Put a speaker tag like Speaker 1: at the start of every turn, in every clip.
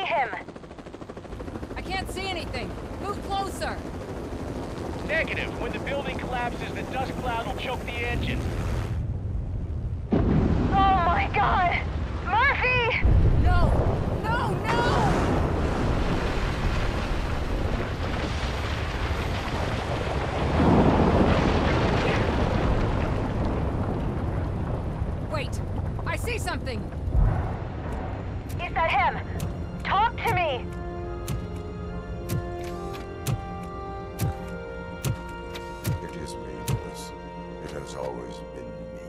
Speaker 1: him?
Speaker 2: I can't see anything. Move closer.
Speaker 3: Negative. When the building collapses, the dust cloud will choke the engine.
Speaker 1: Oh my god! Murphy!
Speaker 2: No! No, no! Wait! I see something!
Speaker 1: Is that him? Talk to me!
Speaker 4: It is me, Louis. It has always been me.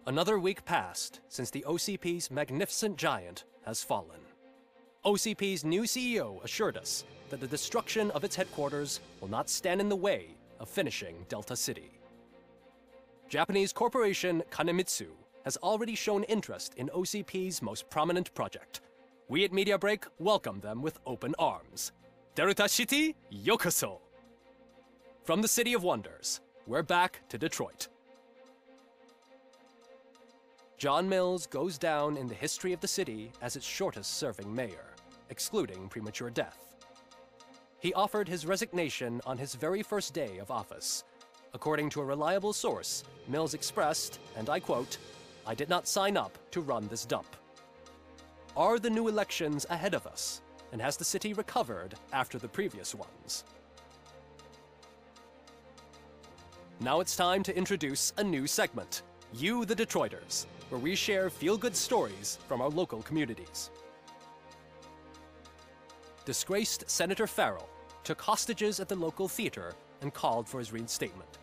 Speaker 5: Another week passed since the OCP's magnificent giant has fallen. OCP's new CEO assured us that the destruction of its headquarters will not stand in the way of finishing Delta City. Japanese corporation Kanemitsu has already shown interest in OCP's most prominent project. We at Media Break welcome them with open arms. Delta City, yokoso! From the City of Wonders, we're back to Detroit. John Mills goes down in the history of the city as its shortest-serving mayor, excluding premature death. He offered his resignation on his very first day of office. According to a reliable source, Mills expressed, and I quote, "I did not sign up to run this dump." Are the new elections ahead of us, and has the city recovered after the previous ones? Now it's time to introduce a new segment, You the Detroiters, where we share feel-good stories from our local communities. Disgraced Senator Farrell took hostages at the local theater and called for his reinstatement.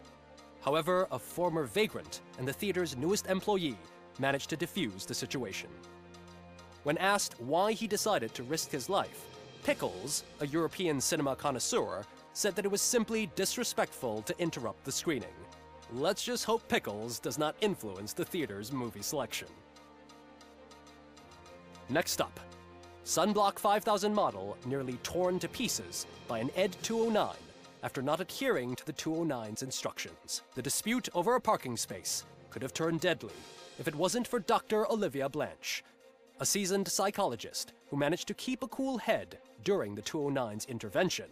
Speaker 5: However, a former vagrant and the theater's newest employee managed to defuse the situation. When asked why he decided to risk his life, Pickles, a European cinema connoisseur, said that it was simply disrespectful to interrupt the screening. Let's just hope Pickles does not influence the theater's movie selection. Next up, Sunblock 5000 model nearly torn to pieces by an ED 209 after not adhering to the 209's instructions. The dispute over a parking space could have turned deadly if it wasn't for Dr. Olivia Blanche, a seasoned psychologist who managed to keep a cool head during the 209's intervention.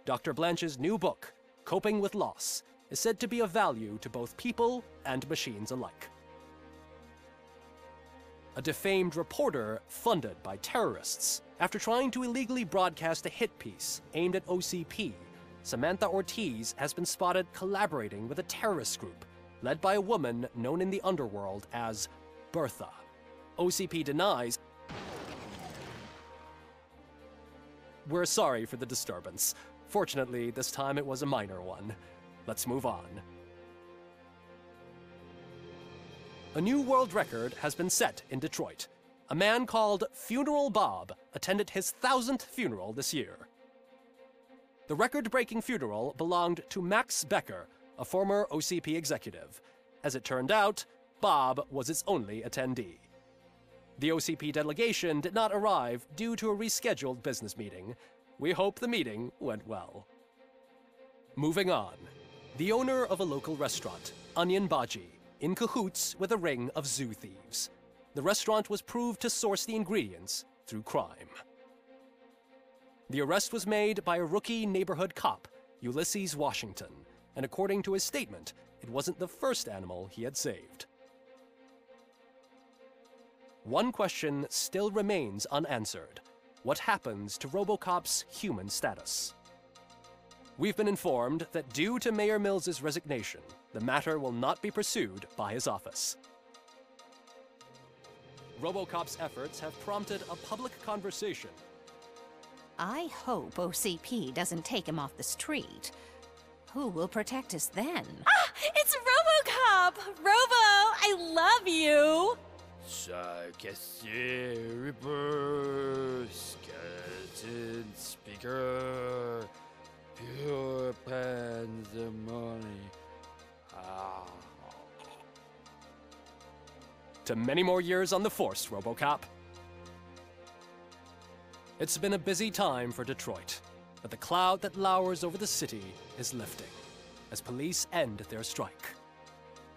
Speaker 5: Dr. Blanche's new book, Coping with Loss, is said to be of value to both people and machines alike. A defamed reporter funded by terrorists. After trying to illegally broadcast a hit piece aimed at OCP, Samantha Ortiz has been spotted collaborating with a terrorist group led by a woman known in the underworld as Bertha. OCP denies. We're sorry for the disturbance. Fortunately, this time it was a minor one. Let's move on. A new world record has been set in Detroit. A man called Funeral Bob attended his 1000th funeral this year. The record-breaking funeral belonged to Max Becker, a former OCP executive. As it turned out, Bob was its only attendee. The OCP delegation did not arrive due to a rescheduled business meeting. We hope the meeting went well. Moving on. The owner of a local restaurant, Onion Baji, in cahoots with a ring of zoo thieves. The restaurant was proved to source the ingredients through crime. The arrest was made by a rookie neighborhood cop, Ulysses Washington, and according to his statement, it wasn't the first animal he had saved. One question still remains unanswered. What happens to RoboCop's human status? We've been informed that due to Mayor Mills's resignation, the matter will not be pursued by his office. RoboCop's efforts have prompted a public conversation.
Speaker 6: I hope OCP doesn't take him off the street. Who will protect us then?
Speaker 7: Ah! It's RoboCop! Robo, I love you!
Speaker 8: Reaper, skeleton speaker, pure pandemonium.
Speaker 5: To many more years on the force, RoboCop. It's been a busy time for Detroit. But the cloud that lowers over the city is lifting as police end their strike.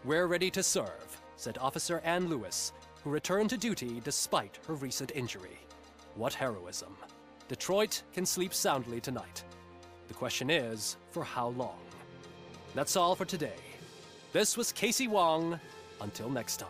Speaker 5: "We're ready to serve," said Officer Ann Lewis, who returned to duty despite her recent injury. What heroism. Detroit can sleep soundly tonight. The question is, for how long? That's all for today. This was Casey Wong. Until next time.